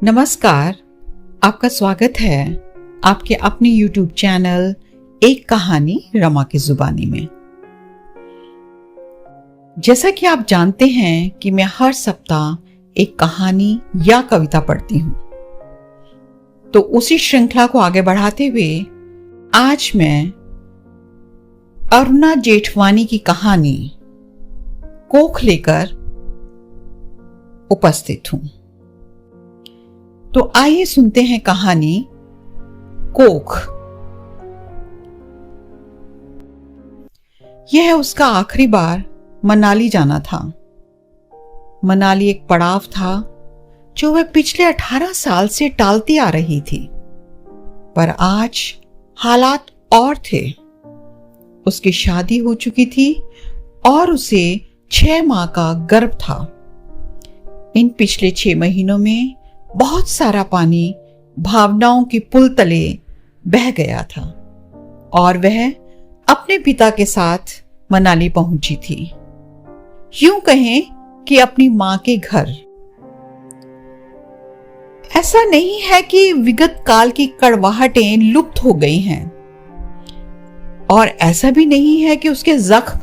नमस्कार, आपका स्वागत है आपके अपने YouTube चैनल एक कहानी रमा की जुबानी में। जैसा कि आप जानते हैं कि मैं हर सप्ताह एक कहानी या कविता पढ़ती हूं, तो उसी श्रृंखला को आगे बढ़ाते हुए आज मैं अरुणा जेठवानी की कहानी कोख लेकर उपस्थित हूं। तो आइए सुनते हैं कहानी कोख। यह उसका आखिरी बार मनाली जाना था। मनाली एक पड़ाव था जो वह पिछले 18 साल से टालती आ रही थी, पर आज हालात और थे। उसकी शादी हो चुकी थी और उसे 6 माह का गर्भ था। इन पिछले 6 महीनों में बहुत सारा पानी भावनाओं के पुल तले बह गया था और वह अपने पिता के साथ मनाली पहुंची थी, यूं कहें कि अपनी मां के घर। ऐसा नहीं है कि विगत काल की कड़वाहटें लुप्त हो गई हैं और ऐसा भी नहीं है कि उसके जख्म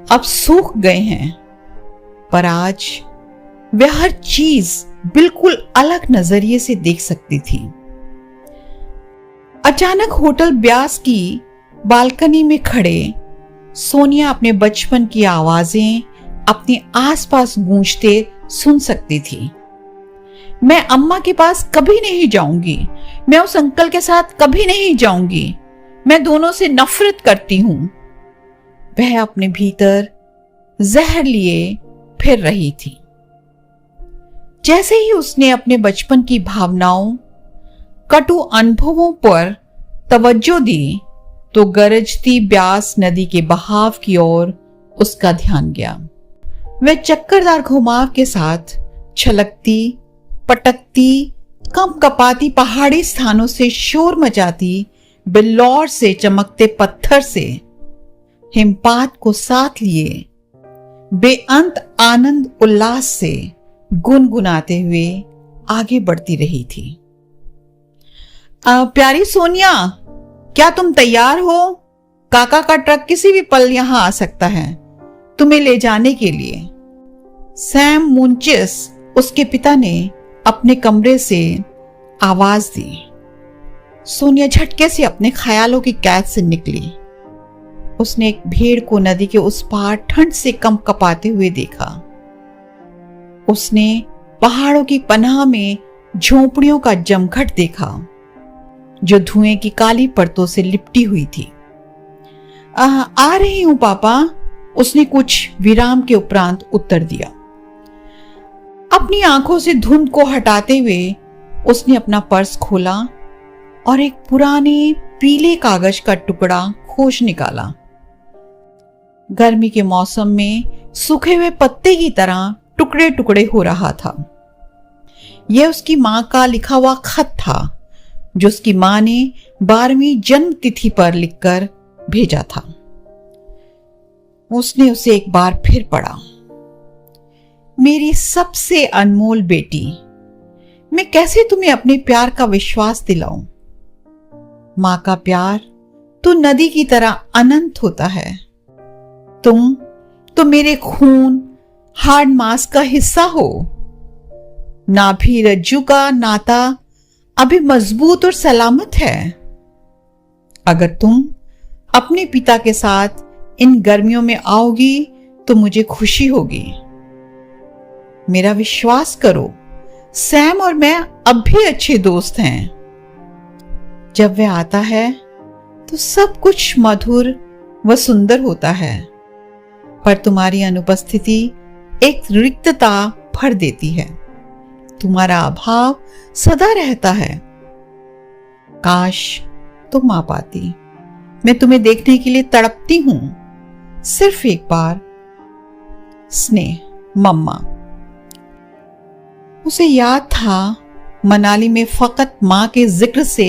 अब सूख गए हैं, पर आज वह हर चीज बिल्कुल अलग नजरिए से देख सकती थी। अचानक होटल ब्यास की बालकनी में खड़े सोनिया अपने बचपन की आवाजें अपने आसपास गूंजते सुन सकती थी। मैं अम्मा के पास कभी नहीं जाऊंगी, मैं उस अंकल के साथ कभी नहीं जाऊंगी, मैं दोनों से नफरत करती हूं। वह अपने भीतर जहर लिए फिर रही थी। जैसे ही उसने अपने बचपन की भावनाओं, कटु अनुभवों पर तवज्जो दी, तो गरजती ब्यास नदी के बहाव की ओर उसका ध्यान गया। वह चक्करदार घुमाव के साथ छलकती, पटकती, कंपकपाती पहाड़ी स्थानों से शोर मचाती बिल्लौर से चमकते पत्थर से हिमपात को साथ लिए बेअंत आनंद उल्लास से गुनगुनाते हुए आगे बढ़ती रही थी। प्यारी सोनिया, क्या तुम तैयार हो? काका का ट्रक किसी भी पल यहां आ सकता है तुम्हें ले जाने के लिए। सैम मुंचिस, उसके पिता ने अपने कमरे से आवाज दी। सोनिया झटके से अपने ख्यालों की कैद से निकली। उसने एक भेड़ को नदी के उस पार ठंड से कंपकपाते हुए देखा। उसने पहाड़ों की पनाह में झोंपड़ियों का जमघट देखा जो धुएं की काली परतों से लिपटी हुई थी। आ रही हूं पापा, उसने कुछ विराम के उपरांत उत्तर दिया। अपनी आंखों से धुंध को हटाते हुए उसने अपना पर्स खोला और एक पुराने पीले कागज का टुकड़ा खोज निकाला। गर्मी के मौसम में सूखे हुए पत्ते की तरह टुकड़े टुकड़े हो रहा था। यह उसकी मां का लिखा हुआ खत था जो उसकी मां ने 12वीं जन्म तिथि पर लिखकर भेजा था। उसने उसे एक बार फिर पढ़ा। मेरी सबसे अनमोल बेटी, मैं कैसे तुम्हें अपने प्यार का विश्वास दिलाऊं? मां का प्यार तो नदी की तरह अनंत होता है। तुम तो मेरे खून हार्ड मांस का हिस्सा हो। नाभि रज्जू का नाता अभी मजबूत और सलामत है। अगर तुम अपने पिता के साथ इन गर्मियों में आओगी तो मुझे खुशी होगी। मेरा विश्वास करो, सैम और मैं अब भी अच्छे दोस्त हैं। जब वह आता है तो सब कुछ मधुर व सुंदर होता है, पर तुम्हारी अनुपस्थिति एक रिक्तता भर देती है। तुम्हारा अभाव सदा रहता है। काश तुम आ पाती। मैं तुम्हें देखने के लिए तड़पती हूं। सिर्फ एक बार। स्नेह, मम्मा। उसे याद था मनाली में फकत मां के जिक्र से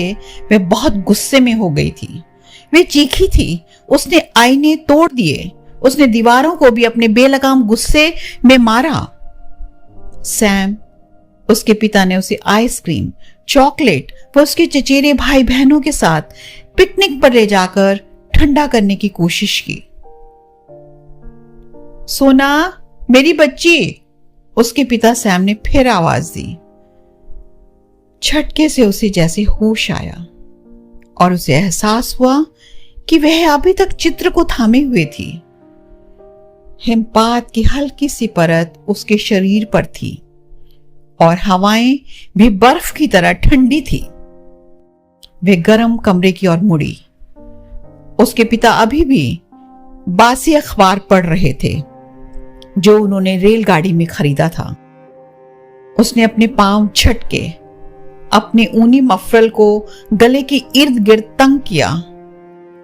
वह बहुत गुस्से में हो गई थी। वे चीखी थी। उसने आईने तोड़ दिए। उसने दीवारों को भी अपने बेलगाम गुस्से में मारा। सैम उसके पिता ने उसे आइसक्रीम, चॉकलेट व उसके चचेरे भाई बहनों के साथ पिकनिक पर ले जाकर ठंडा करने की कोशिश की। सोना, मेरी बच्ची, उसके पिता सैम ने फिर आवाज दी। झटके से उसे जैसे होश आया और उसे एहसास हुआ कि वह अभी तक चित्र को थामे हुए थी। हिमपात की हल्की सी परत उसके शरीर पर थी और हवाएं भी बर्फ की तरह ठंडी थी। वे गर्म कमरे की ओर मुड़ी। उसके पिता अभी भी बासी अखबार पढ़ रहे थे जो उन्होंने रेलगाड़ी में खरीदा था। उसने अपने पांव झटके, अपने ऊनी मफरल को गले के इर्द गिर्द तंग किया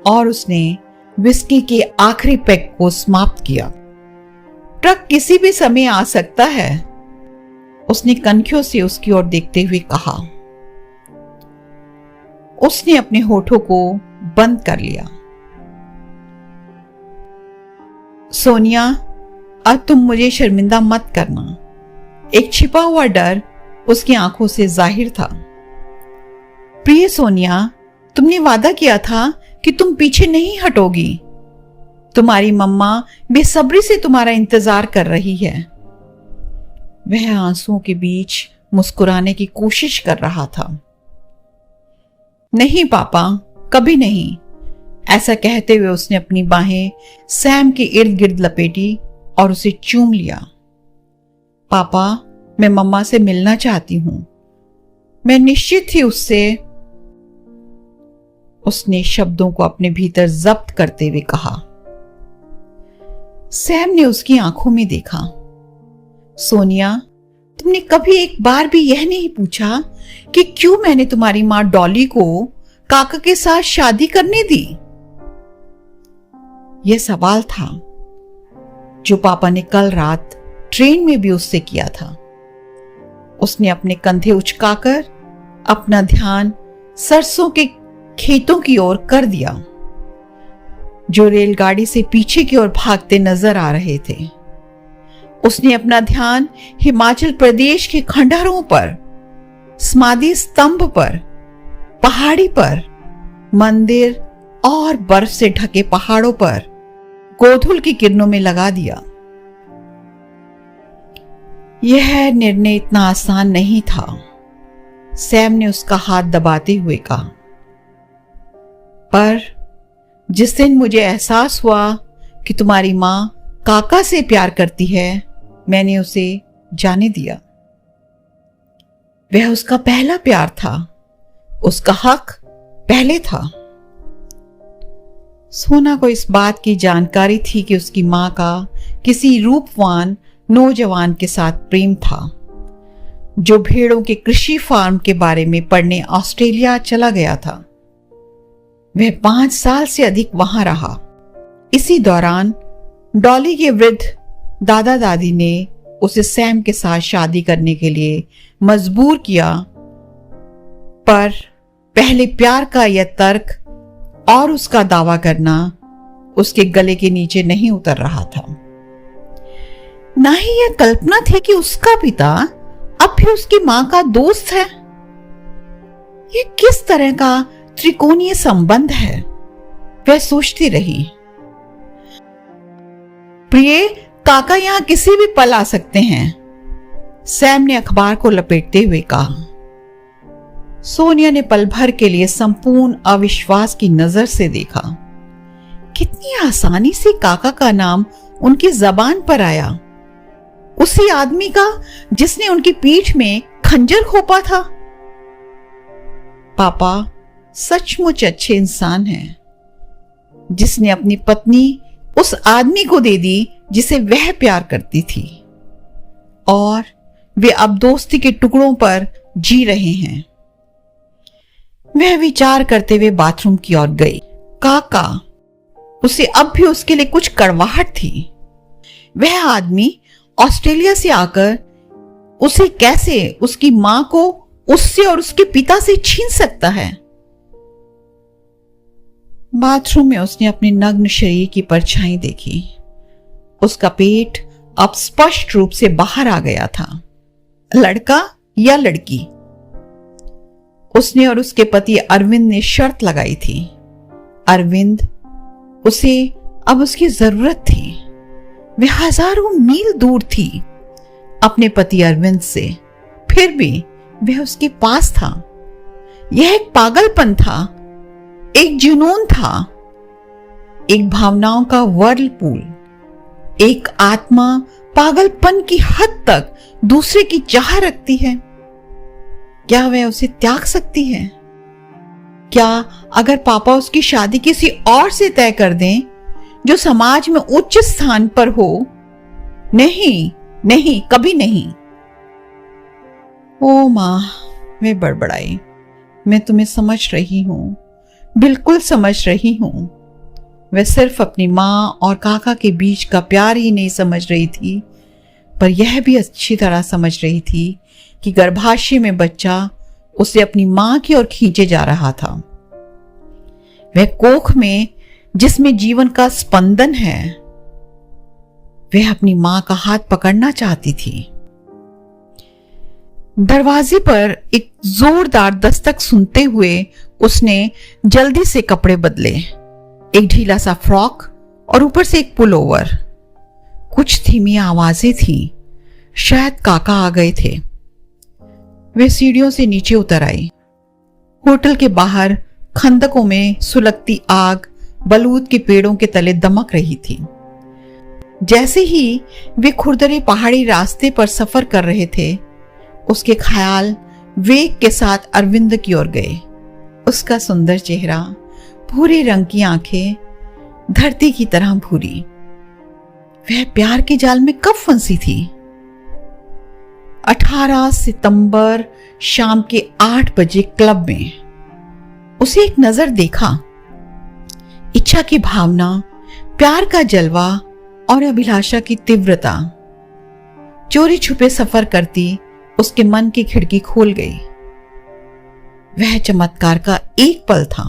और उसने विस्की के आखिरी पैक को समाप्त किया। ट्रक किसी भी समय आ सकता है, उसने कनखियों से उसकी ओर देखते हुए कहा। उसने अपने होठों को बंद कर लिया। सोनिया, अब तुम मुझे शर्मिंदा मत करना। एक छिपा हुआ डर उसकी आंखों से जाहिर था। प्रिय सोनिया, तुमने वादा किया था कि तुम पीछे नहीं हटोगी। तुम्हारी मम्मा बेसब्री से तुम्हारा इंतजार कर रही है। वह आंसुओं के बीच मुस्कुराने की कोशिश कर रहा था। नहीं पापा, कभी नहीं। ऐसा कहते हुए उसने अपनी बाहें सैम के इर्द गिर्द लपेटी और उसे चूम लिया। पापा, मैं मम्मा से मिलना चाहती हूं। मैं निश्चित थी उससे। उसने शब्दों को अपने भीतर जब्त करते हुए कहा। सैम ने उसकी आंखों में देखा। सोनिया, तुमने कभी एक बार भी यह नहीं पूछा कि क्यों मैंने तुम्हारी मां डॉली को काका के साथ शादी करने दी? यह सवाल था जो पापा ने कल रात ट्रेन में भी उससे किया था। उसने अपने कंधे उचकाकर अपना ध्यान सरसों के खेतों की ओर कर दिया जो रेलगाड़ी से पीछे की ओर भागते नजर आ रहे थे। उसने अपना ध्यान हिमाचल प्रदेश के खंडहरों पर, समाधि स्तंभ पर, पहाड़ी पर, मंदिर और बर्फ से ढके पहाड़ों पर गोधूल की किरणों में लगा दिया। यह निर्णय इतना आसान नहीं था, सैम ने उसका हाथ दबाते हुए कहा। पर जिस दिन मुझे एहसास हुआ कि तुम्हारी मां काका से प्यार करती है, मैंने उसे जाने दिया। वह उसका पहला प्यार था, उसका हक पहले था। सोना को इस बात की जानकारी थी कि उसकी मां का किसी रूपवान नौजवान के साथ प्रेम था जो भेड़ों के कृषि फार्म के बारे में पढ़ने ऑस्ट्रेलिया चला गया था। वह 5 साल से अधिक वहां रहा। इसी दौरान डॉली के वृद्ध दादा दादी ने उसे सैम के साथ शादी करने के लिए मजबूर किया, पर पहले प्यार का यह तर्क और उसका दावा करना उसके गले के नीचे नहीं उतर रहा था। ना ही यह कल्पना थी कि उसका पिता अब भी उसकी मां का दोस्त है। यह किस तरह का त्रिकोणीय संबंध है, वह सोचती रही। प्रिय, काका यहां किसी भी पल आ सकते हैं, सैम ने अखबार को लपेटते हुए कहा। सोनिया ने पल भर के लिए संपूर्ण अविश्वास की नजर से देखा। कितनी आसानी से काका का नाम उनकी जबान पर आया, उसी आदमी का जिसने उनकी पीठ में खंजर घोंपा था। पापा सचमुच अच्छे इंसान हैं, जिसने अपनी पत्नी उस आदमी को दे दी जिसे वह प्यार करती थी, और वे अब दोस्ती के टुकड़ों पर जी रहे हैं। वह विचार करते हुए बाथरूम की ओर गई। काका, उसे अब भी उसके लिए कुछ कड़वाहट थी। वह आदमी ऑस्ट्रेलिया से आकर उसे कैसे उसकी मां को उससे और उसके पिता से छीन सकता है? बाथरूम में उसने अपने नग्न शरीर की परछाई देखी। उसका पेट अब स्पष्ट रूप से बाहर आ गया था। लड़का, या लड़की? उसने और उसके पति अरविंद ने शर्त लगाई थी। अरविंद, उसे अब उसकी जरूरत थी। वह हजारों मील दूर थी अपने पति अरविंद से, फिर भी वह उसके पास था। यह एक पागलपन था, एक जुनून था, एक भावनाओं का व्हर्लपूल। एक आत्मा पागलपन की हद तक दूसरे की चाह रखती है। क्या वह उसे त्याग सकती है? क्या अगर पापा उसकी शादी किसी और से तय कर दें जो समाज में उच्च स्थान पर हो? नहीं नहीं, कभी नहीं। ओ मां, मैं बड़बड़ाई। मैं तुम्हें समझ रही हूं, बिल्कुल समझ रही हूं। वह सिर्फ अपनी मां और काका के बीच का प्यार ही नहीं समझ रही थी, पर यह भी अच्छी तरह समझ रही थी कि गर्भाशय में बच्चा उसे अपनी मां की ओर खींचे जा रहा था। वह कोख में जिसमें जीवन का स्पंदन है, वह अपनी मां का हाथ पकड़ना चाहती थी। दरवाजे पर एक जोरदार दस्तक सुनते हुए उसने जल्दी से कपड़े बदले, एक ढीला सा फ्रॉक और ऊपर से एक पुलोवर। कुछ धीमी आवाजें थीं, शायद काका आ गए थे। वे सीढ़ियों से नीचे उतर आई। होटल के बाहर खंदकों में सुलगती आग बलूत के पेड़ों के तले दमक रही थी। जैसे ही वे खुरदरे पहाड़ी रास्ते पर सफर कर रहे थे, उसके ख्याल वेग के साथ अरविंद की ओर गए। उसका सुंदर चेहरा, भूरे रंग की आंखें, धरती की तरह भूरी। वह प्यार के जाल में कब फंसी थी? 18 सितंबर शाम के 8 बजे क्लब में उसे एक नजर देखा। इच्छा की भावना, प्यार का जलवा और अभिलाषा की तीव्रता चोरी छुपे सफर करती उसके मन की खिड़की खोल गई। वह चमत्कार का एक पल था,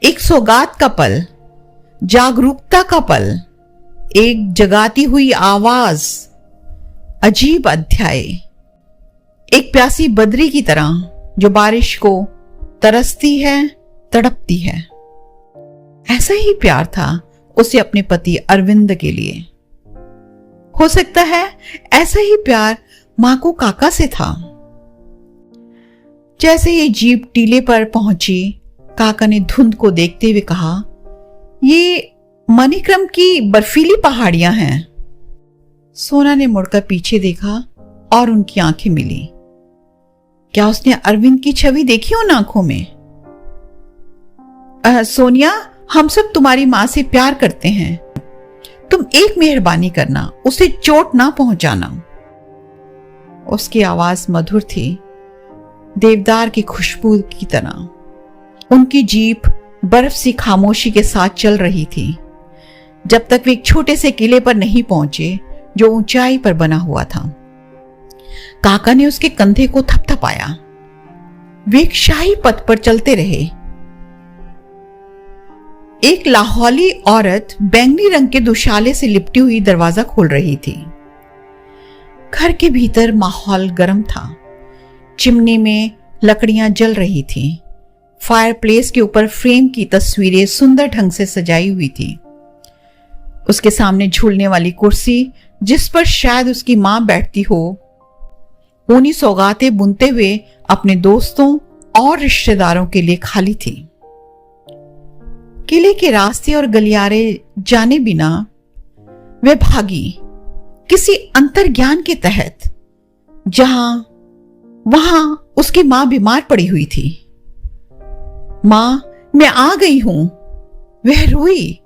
एक सौगात का पल, जागरूकता का पल, एक जगाती हुई आवाज, अजीब अध्याय। एक प्यासी बदरी की तरह जो बारिश को तरसती है, तड़पती है। ऐसा ही प्यार था उसे अपने पति अरविंद के लिए। हो सकता है ऐसा ही प्यार मां को काका से था। जैसे ही जीप टीले पर पहुंची, काका ने धुंध को देखते हुए कहा, ये मणिक्रम की बर्फीली पहाड़ियां हैं। सोना ने मुड़कर पीछे देखा और उनकी आंखें मिली। क्या उसने अरविंद की छवि देखी उन आंखों में? सोनिया, हम सब तुम्हारी मां से प्यार करते हैं। तुम एक मेहरबानी करना, उसे चोट ना पहुंचाना। उसकी आवाज मधुर थी, देवदार की खुशबू की तरह। उनकी जीप बर्फ सी खामोशी के साथ चल रही थी, जब तक वे एक छोटे से किले पर नहीं पहुंचे जो ऊंचाई पर बना हुआ था। काका ने उसके कंधे को थपथपाया। वे एक शाही पथ पर चलते रहे। एक लाहौली औरत बैंगनी रंग के दुशाले से लिपटी हुई दरवाजा खोल रही थी। घर के भीतर माहौल गर्म था। चिमनी में लकड़ियां जल रही थीं। फायरप्लेस के ऊपर फ्रेम की तस्वीरें सुंदर ढंग से सजाई हुई थी। उसके सामने झूलने वाली कुर्सी, जिस पर शायद उसकी मां बैठती हो, ऊनी सौगातें बुनते हुए अपने दोस्तों और रिश्तेदारों के लिए खाली थी। किले के रास्ते और गलियारे जाने बिना वह भागी, किसी अंतर्ज्ञान के तहत, वहां उसकी मां बीमार पड़ी हुई थी। मां, मैं आ गई हूं, वह रोई।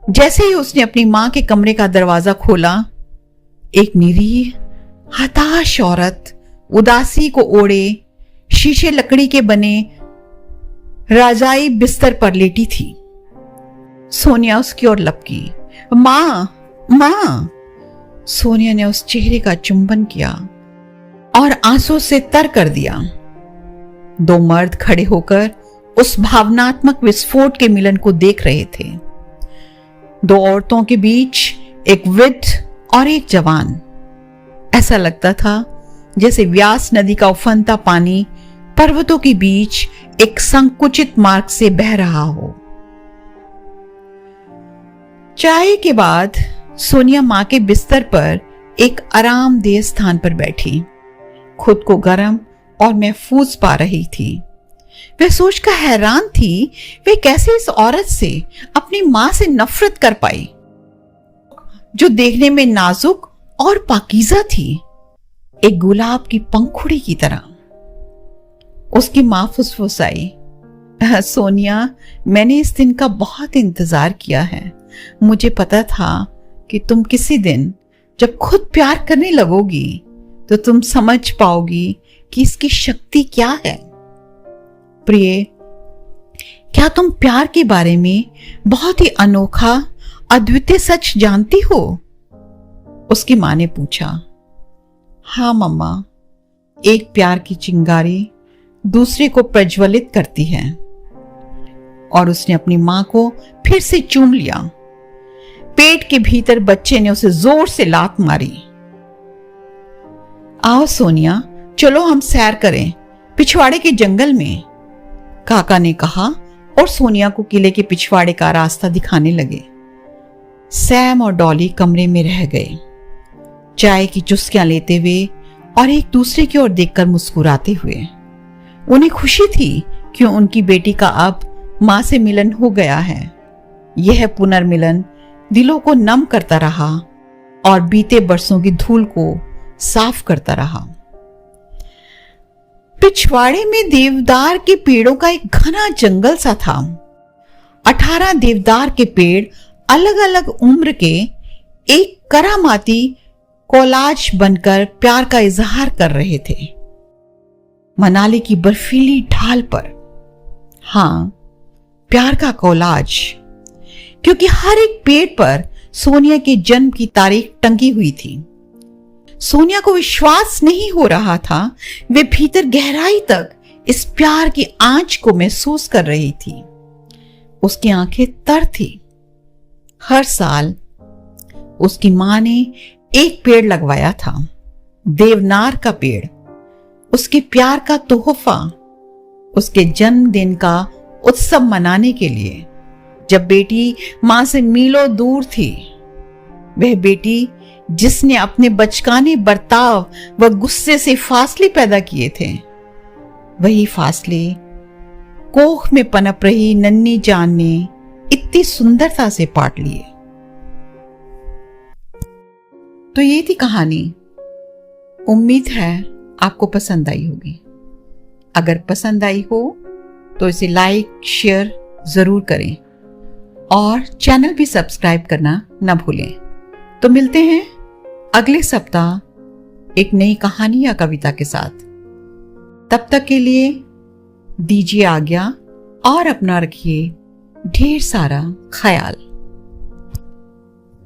जैसे ही उसने अपनी मां के कमरे का दरवाजा खोला, एक निरीह, हताश औरत उदासी को ओढ़े शीशे लकड़ी के बने राजाई बिस्तर पर लेटी थी। सोनिया उसकी ओर लपकी। मां, मां। सोनिया ने उस चेहरे का चुंबन किया और आंसू से तर कर दिया। दो मर्द खड़े होकर उस भावनात्मक विस्फोट के मिलन को देख रहे थे। दो औरतों के बीच एक वृद्ध और एक जवान। ऐसा लगता था जैसे व्यास नदी का उफनता पानी पर्वतों के बीच एक संकुचित मार्ग से बह रहा हो। चाय के बाद सोनिया मां के बिस्तर पर एक आरामदेह स्थान पर बैठी खुद को गर्म और महफूज पा रही थी। वह सोचकर हैरान थी वे कैसे इस औरत से, अपनी मां से नफरत कर पाई, जो देखने में नाजुक और पाकीज़ा थी, एक गुलाब की पंखुड़ी की तरह। उसकी मां फुसफुसाई, सोनिया, मैंने इस दिन का बहुत इंतजार किया है। मुझे पता था कि तुम किसी दिन जब खुद प्यार करने लगोगी तो तुम समझ पाओगी कि इसकी शक्ति क्या है। प्रिय, क्या तुम प्यार के बारे में बहुत ही अनोखा अद्वितीय सच जानती हो? उसकी मां ने पूछा। हाँ मम्मा, एक प्यार की चिंगारी दूसरे को प्रज्वलित करती है। और उसने अपनी मां को फिर से चूम लिया। पेट के भीतर बच्चे ने उसे जोर से लात मारी। आओ सोनिया, चलो हम सैर करें पिछवाड़े के जंगल में, काका ने कहा और सोनिया को किले के पिछवाड़े का रास्ता दिखाने लगे। सैम और डॉली कमरे में रह गए, चाय की चुस्कियां लेते हुए और एक दूसरे की ओर देखकर मुस्कुराते हुए। उन्हें खुशी थी कि उनकी बेटी का अब मां से मिलन हो गया है। यह पुनर्मिलन दिलों को नम करता रहा और बीते बरसों की धूल को साफ करता रहा। पिछवाड़े में देवदार के पेड़ों का एक घना जंगल सा था। 18 देवदार के पेड़ अलग अलग उम्र के एक करामाती कोलाज बनकर प्यार का इजहार कर रहे थे। मनाली की बर्फीली ढाल पर, हां, प्यार का कोलाज, क्योंकि हर एक पेड़ पर सोनिया के जन्म की तारीख टंगी हुई थी। सोनिया को विश्वास नहीं हो रहा था वे भीतर गहराई तक इस प्यार की आंच को महसूस कर रही थी। उसकी आंखें तर थी। हर साल उसकी मां ने एक पेड़ लगवाया था, देवनार का पेड़, उसके प्यार का तोहफा, उसके जन्मदिन का उत्सव मनाने के लिए, जब बेटी मां से मीलों दूर थी। वह बेटी जिसने अपने बचकाने बर्ताव व गुस्से से फासले पैदा किए थे, वही फासले कोख में पनप रही नन्ही जान ने इतनी सुंदरता से पाट लिए। तो ये थी कहानी। उम्मीद है आपको पसंद आई होगी। अगर पसंद आई हो तो इसे लाइक शेयर जरूर करें और चैनल भी सब्सक्राइब करना न भूलें। तो मिलते हैं अगले सप्ताह एक नई कहानी या कविता के साथ। तब तक के लिए दीजिए आज्ञा और अपना रखिए ढेर सारा ख्याल।